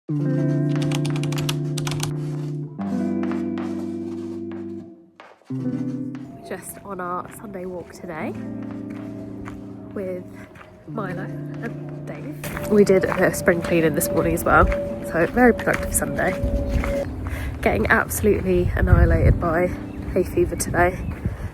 Just on our Sunday walk today with Milo and Dave. We did a bit of spring cleaning this morning as well, so very productive Sunday. Getting absolutely annihilated by hay fever today,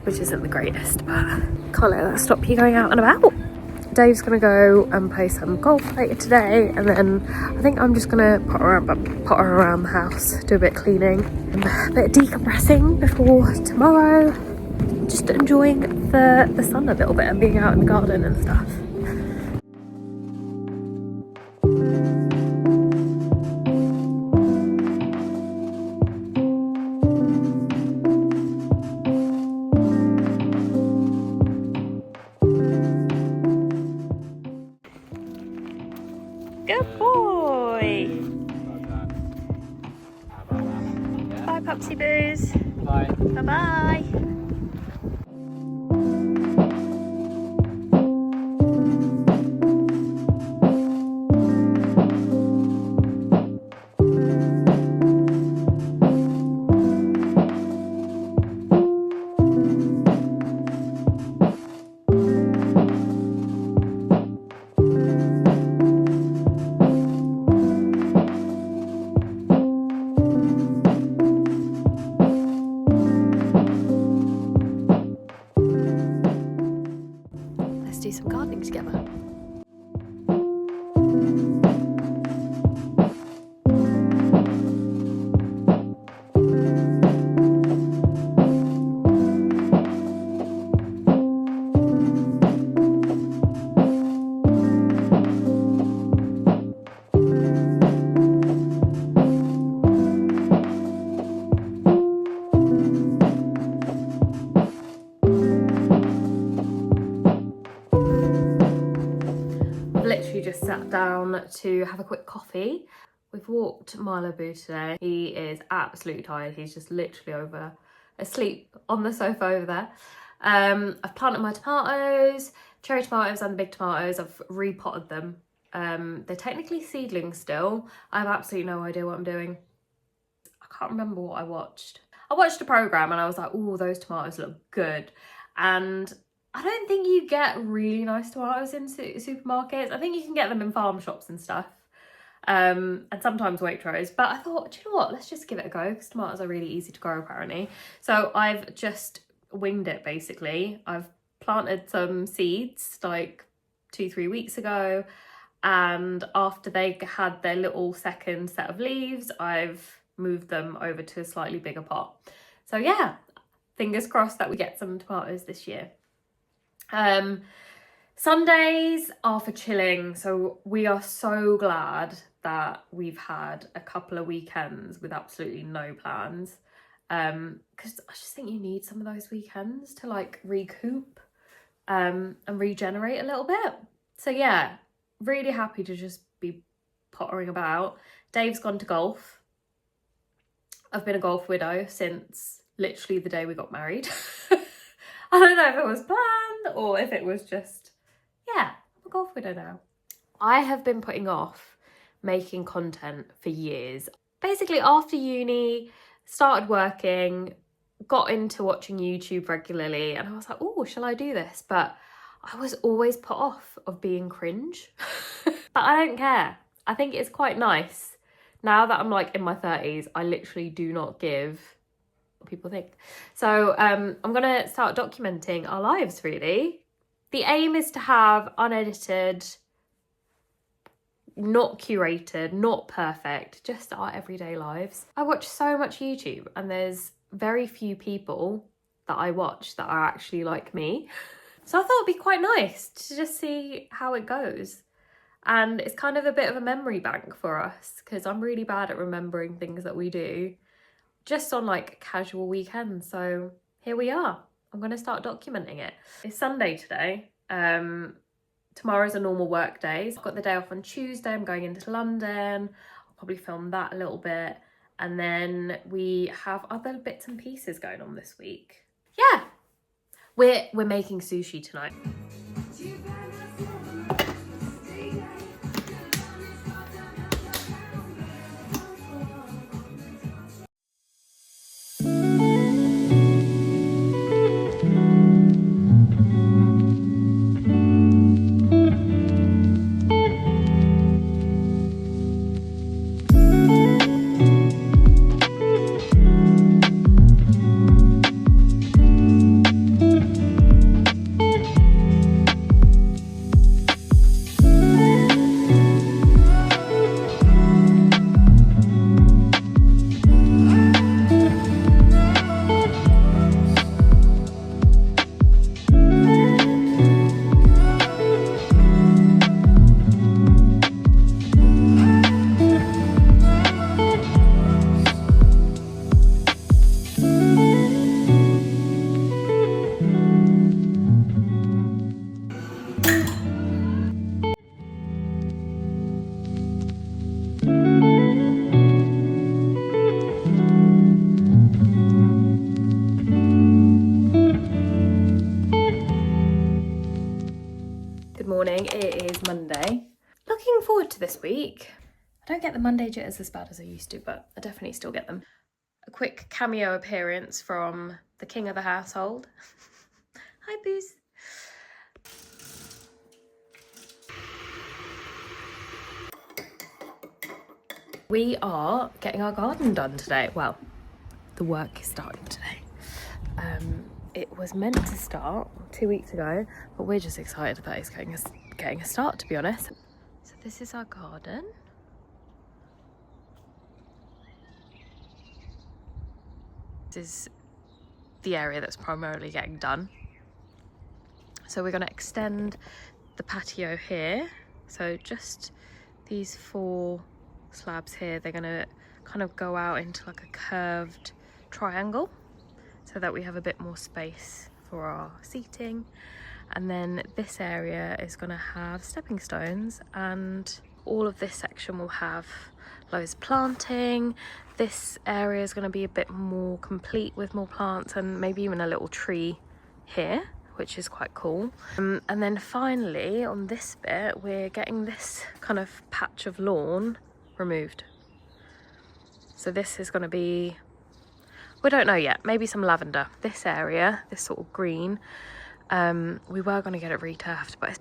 which isn't the greatest, but can't let that stop you going out and about. Dave's gonna go and play some golf later today, and then I think I'm just gonna potter around the house, do a bit of cleaning, and a bit of decompressing before tomorrow. Just enjoying the sun a little bit and being out in the garden and stuff. Good boy! Bye, Pupsy Boos. Bye. Bye-bye. Do some gardening together. Literally just sat down to have a quick coffee. We've walked Milo Boo today. He is absolutely tired. He's just literally asleep on the sofa over there. I've planted my tomatoes, cherry tomatoes and the big tomatoes. I've repotted them. They're technically seedlings still. I have absolutely no idea what I'm doing. I can't remember what I watched. I watched a programme and I was like, oh, those tomatoes look good. And I don't think you get really nice tomatoes in supermarkets. I think you can get them in farm shops and stuff, and sometimes Waitrose. But I thought, do you know what? Let's just give it a go, because tomatoes are really easy to grow apparently. So I've just winged it basically. I've planted some seeds like 2-3 weeks ago, and after they had their little second set of leaves, I've moved them over to a slightly bigger pot. So yeah, fingers crossed that we get some tomatoes this year. Sundays are for chilling, so we are so glad that we've had a couple of weekends with absolutely no plans, because I just think you need some of those weekends to like recoup and regenerate a little bit. So yeah, really happy to just be pottering about. Dave's gone to golf. I've been a golf widow since literally the day we got married. I don't know if it was planned or if it was just, yeah, I'm a golf widow now. I have been putting off making content for years. Basically, after uni, started working, got into watching YouTube regularly, and I was like, oh, shall I do this? But I was always put off of being cringe. But I don't care. I think it's quite nice. Now that I'm like in my 30s, I literally do not give people think. So I'm gonna start documenting our lives really. The aim is to have unedited, not curated, not perfect, just our everyday lives. I watch so much YouTube and there's very few people that I watch that are actually like me. So I thought it'd be quite nice to just see how it goes. And it's kind of a bit of a memory bank for us, because I'm really bad at remembering things that we do just on like casual weekends. So here we are. I'm going to start documenting it. It's Sunday today. Tomorrow's a normal work day. I've got the day off on Tuesday. I'm going into London. I'll probably film that a little bit. And then we have other bits and pieces going on this week. Yeah, we're making sushi tonight. this week. I don't get the Monday jitters as bad as I used to, but I definitely still get them. A quick cameo appearance from the king of the household. Hi, Booze. We are getting our garden done today. Well, the work is starting today. It was meant to start 2 weeks ago, but we're just excited that it's getting a start, to be honest. So this is our garden. This is the area that's primarily getting done. So we're going to extend the patio here. So just these 4 slabs here, they're going to kind of go out into like a curved triangle so that we have a bit more space for our seating. And then this area is going to have stepping stones, and all of this section will have loads of planting. This area is going to be a bit more complete with more plants and maybe even a little tree here, which is quite cool. And then finally on this bit, we're getting this kind of patch of lawn removed. So this is going to be, we don't know yet, maybe some lavender. This area, this sort of green, we were going to get it returfed, but it's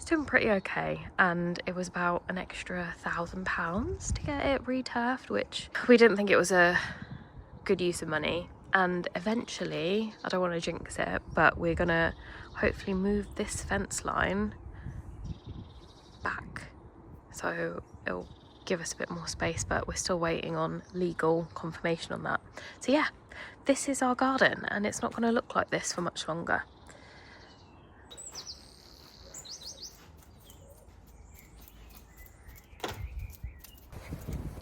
doing pretty okay, and it was about an extra £1,000 to get it returfed, which we didn't think it was a good use of money. And eventually, I don't want to jinx it, but we're gonna hopefully move this fence line back, so it'll give us a bit more space, but we're still waiting on legal confirmation on that. So yeah, this is our garden, and it's not going to look like this for much longer.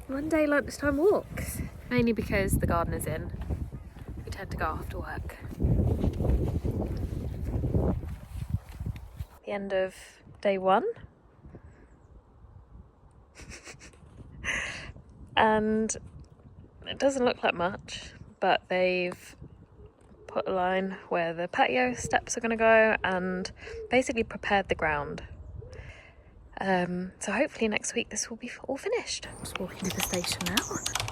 Monday lunchtime walks, mainly because the garden is in. We tend to go after work. The end of day 1. And it doesn't look like much, but they've put a line where the patio steps are going to go and basically prepared the ground. So hopefully next week this will be all finished. I'm just walking to the station now.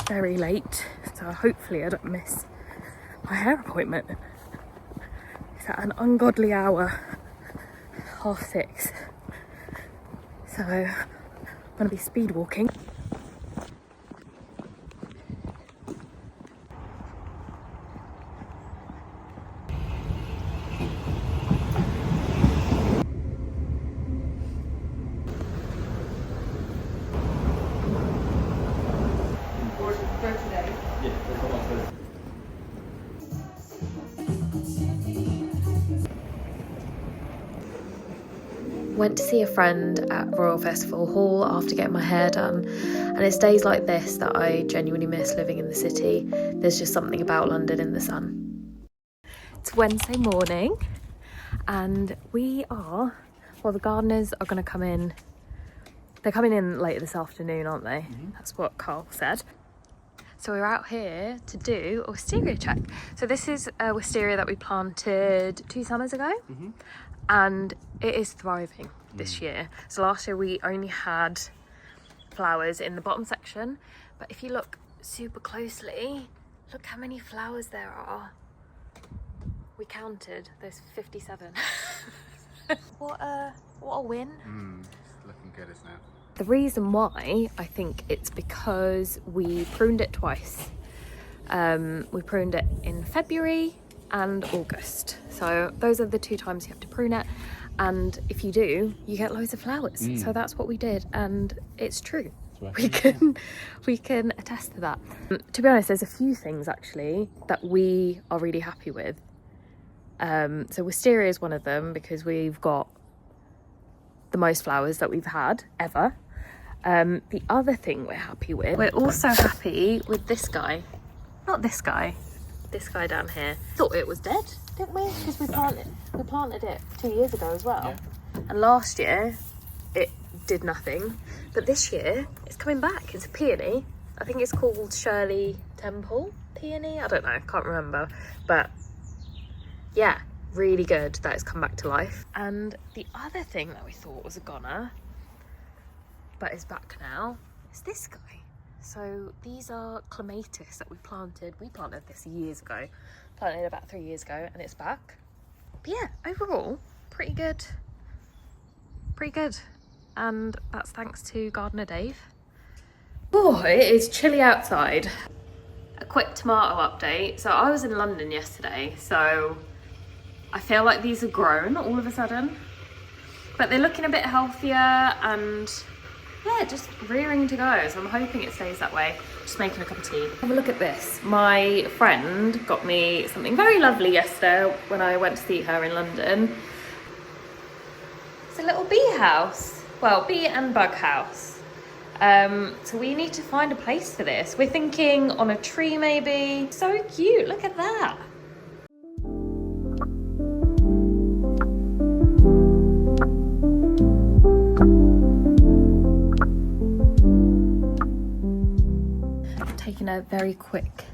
Very late, so hopefully I don't miss my hair appointment. It's at an ungodly hour, 6:30. So I'm going to be speed walking. Went to see a friend at Royal Festival Hall after getting my hair done, and it's days like this that I genuinely miss living in the city. There's just something about London in the sun. It's Wednesday morning, and the gardeners are going to come in. They're coming in later this afternoon, aren't they? Mm-hmm. That's what Carl said. So we're out here to do a wisteria check. So this is a wisteria that we planted 2 summers ago. Mm-hmm. And it is thriving this year. So last year we only had flowers in the bottom section, but if you look super closely, look how many flowers there are. We counted, there's 57. What a win. It's looking good, isn't it? The reason why, I think it's because we pruned it twice. We pruned it in February and August, so those are the 2 times you have to prune it, and if you do, you get loads of flowers. So that's what we did, and it's true. We can attest to that. To be honest, there's a few things actually that we are really happy with. So wisteria is one of them, because we've got the most flowers that we've had ever. The other thing we're happy with, we're also happy with this guy. Not this guy, this guy down here. Thought it was dead, didn't we? Because we planted it 2 years ago as well. Yeah. And last year it did nothing, but this year it's coming back. It's a peony. I think it's called Shirley Temple peony. I don't know, can't remember. But yeah, really good that it's come back to life. And the other thing that we thought was a goner but is back now, is this guy. So these are clematis that we planted. We planted this years ago, planted about 3 years ago, and it's back. But yeah, overall, pretty good. Pretty good. And that's thanks to Gardener Dave. Oh, it is chilly outside. A quick tomato update. So I was in London yesterday, so I feel like these have grown all of a sudden. But they're looking a bit healthier and yeah, just rearing to go. So I'm hoping it stays that way. Just making a cup of tea. Have a look at this. My friend got me something very lovely yesterday when I went to see her in London. It's a little bee house. Well, bee and bug house. So we need to find a place for this. We're thinking on a tree maybe. So cute, look at that. Taking a very quick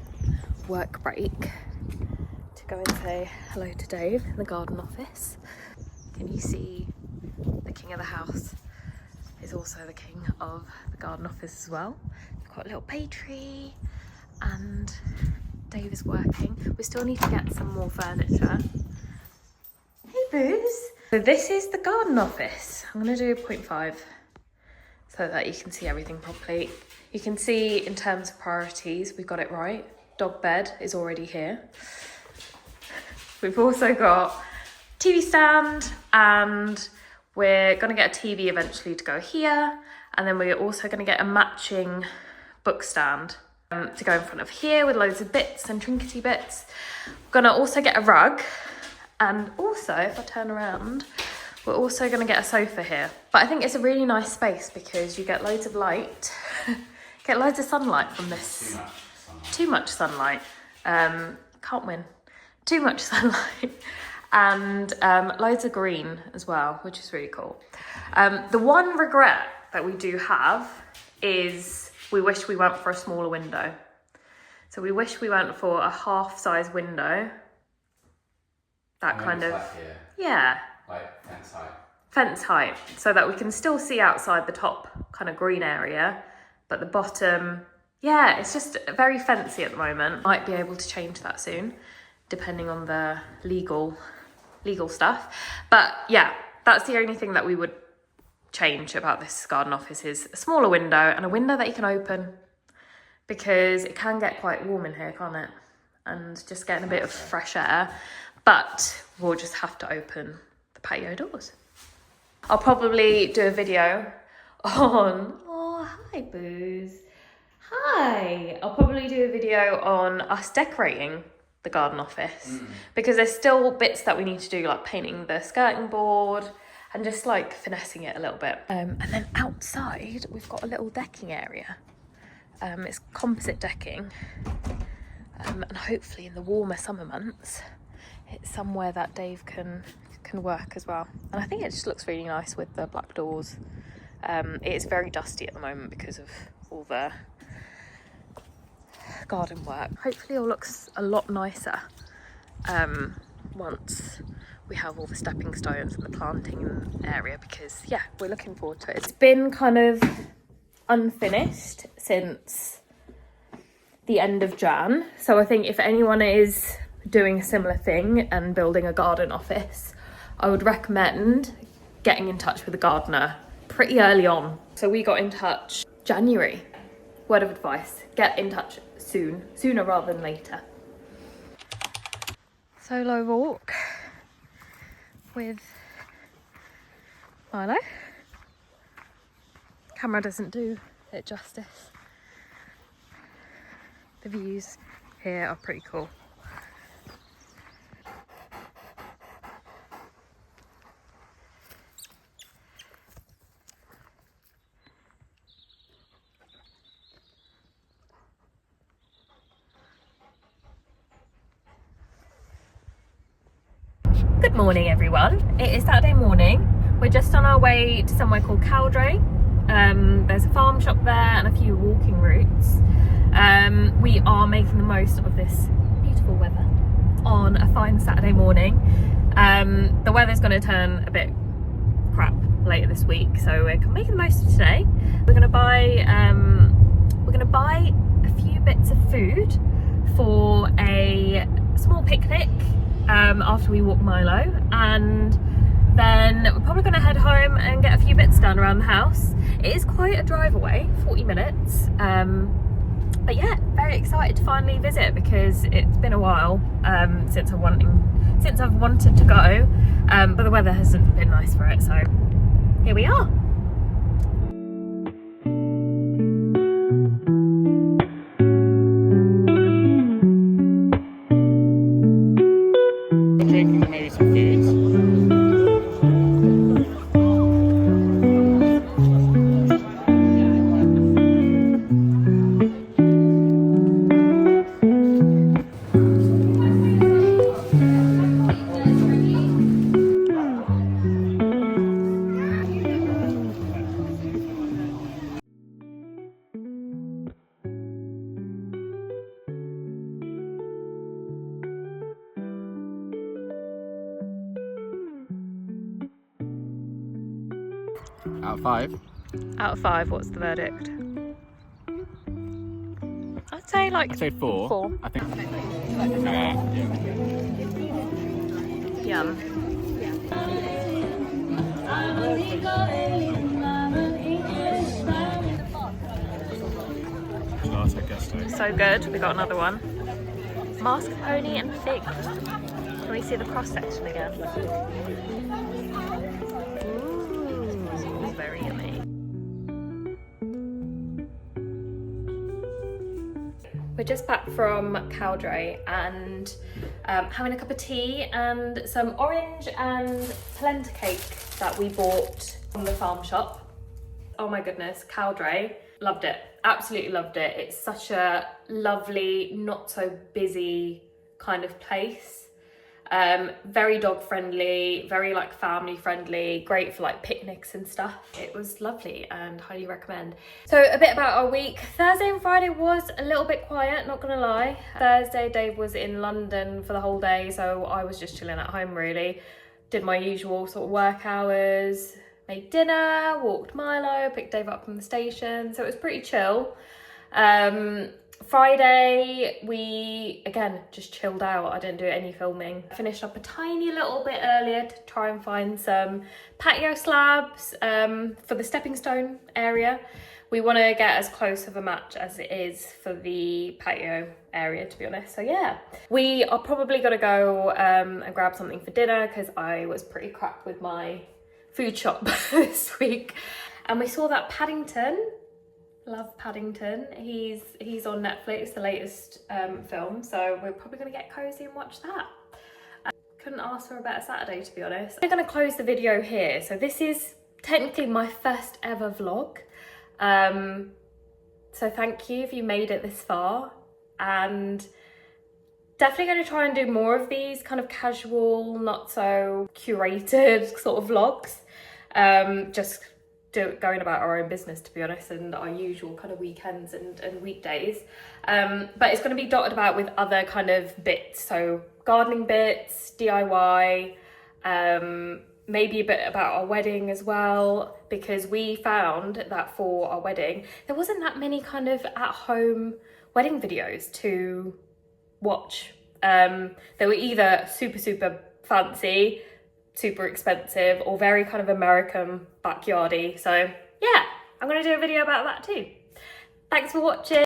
work break to go and say hello to Dave in the garden office. Can you see the king of the house is also the king of the garden office as well. We've got a little bay tree and Dave is working. We still need to get some more furniture. Hey Booze! So this is the garden office. I'm going to do 0.5 so that you can see everything properly. You can see in terms of priorities, we got it right. Dog bed is already here. We've also got TV stand, and we're gonna get a TV eventually to go here. And then we're also gonna get a matching book stand to go in front of here with loads of bits and trinkety bits. We're gonna also get a rug. And also, if I turn around, we're also gonna get a sofa here. But I think it's a really nice space because you get loads of light. Get loads of sunlight from this. Too much sunlight. Can't win. Too much sunlight. And loads of green as well, which is really cool. The one regret that we do have is we wish we went for a smaller window. So we wish we went for a half-size window. That kind of, yeah. Like fence height. Fence height, so that we can still see outside the top kind of green area. But the bottom, yeah, it's just very fancy at the moment. Might be able to change that soon, depending on the legal stuff. But yeah, that's the only thing that we would change about this garden office is a smaller window and a window that you can open, because it can get quite warm in here, can't it? And just getting a bit of fresh air. But we'll just have to open the patio doors. I'll probably do a video on, oh, hi Booze. Hi. I'll probably do a video on us decorating the garden office because there's still bits that we need to do, like painting the skirting board and just like finessing it a little bit. And then outside, we've got a little decking area. It's composite decking. And hopefully in the warmer summer months, it's somewhere that Dave can work as well. And I think it just looks really nice with the black doors. It's very dusty at the moment because of all the garden work. Hopefully it all looks a lot nicer once we have all the stepping stones and the planting area, because yeah, we're looking forward to it. It's been kind of unfinished since the end of Jan, so I think if anyone is doing a similar thing and building a garden office, I would recommend getting in touch with a gardener pretty early on. So we got in touch January. Word of advice, get in touch soon, sooner rather than later. Solo walk with Milo. Camera doesn't do it justice. The views here are pretty cool. Good morning everyone, it is Saturday morning. We're just on our way to somewhere called Cowdray. There's a farm shop there and a few walking routes. We are making the most of this beautiful weather on a fine Saturday morning. The weather's going to turn a bit crap later this week, so we're making the most of today. We're gonna buy a few bits of food for a small picnic after we walk Milo, and then we're probably gonna head home and get a few bits done around the house. It is quite a drive away, 40 minutes. But yeah, very excited to finally visit because it's been a while since I've wanted to go, but the weather hasn't been nice for it, so here we are. Drinking maybe some foods. Out of 5. Out of 5, what's the verdict? I'd say like I'd say 4. 4. I think. Yum. So good. We got another one. Mascarpone and fig. Can we see the cross section again? Ooh, very yummy. We're just back from Cowdray and having a cup of tea and some orange and polenta cake that we bought from the farm shop. Oh my goodness, Cowdray. Loved it, absolutely loved it. It's such a lovely, not so busy kind of place. Very dog friendly, very like family friendly, great for like picnics and stuff. It was lovely and highly recommend. So a bit about our week. Thursday and Friday was a little bit quiet, not gonna lie. Thursday, Dave was in London for the whole day, so I was just chilling at home really. Did my usual sort of work hours, made dinner, walked Milo, picked Dave up from the station, so it was pretty chill. Friday, we, again, just chilled out. I didn't do any filming. I finished up a tiny little bit earlier to try and find some patio slabs for the stepping stone area. We want to get as close of a match as it is for the patio area, to be honest. So yeah, we are probably going to go and grab something for dinner because I was pretty crap with my food shop this week. And we saw that Paddington. Love Paddington. He's on Netflix, the latest film, so we're probably going to get cozy and watch that. Couldn't ask for a better Saturday, to be honest. I'm going to close the video here. So this is technically my first ever vlog. So thank you if you made it this far, and definitely going to try and do more of these kind of casual, not so curated sort of vlogs. Just going about our own business, to be honest, and our usual kind of weekends and weekdays, but it's going to be dotted about with other kind of bits, so gardening bits, DIY, maybe a bit about our wedding as well, because we found that for our wedding there wasn't that many kind of at-home wedding videos to watch. They were either super fancy, super expensive, or very kind of American backyardy. So yeah, I'm gonna do a video about that too. Thanks for watching.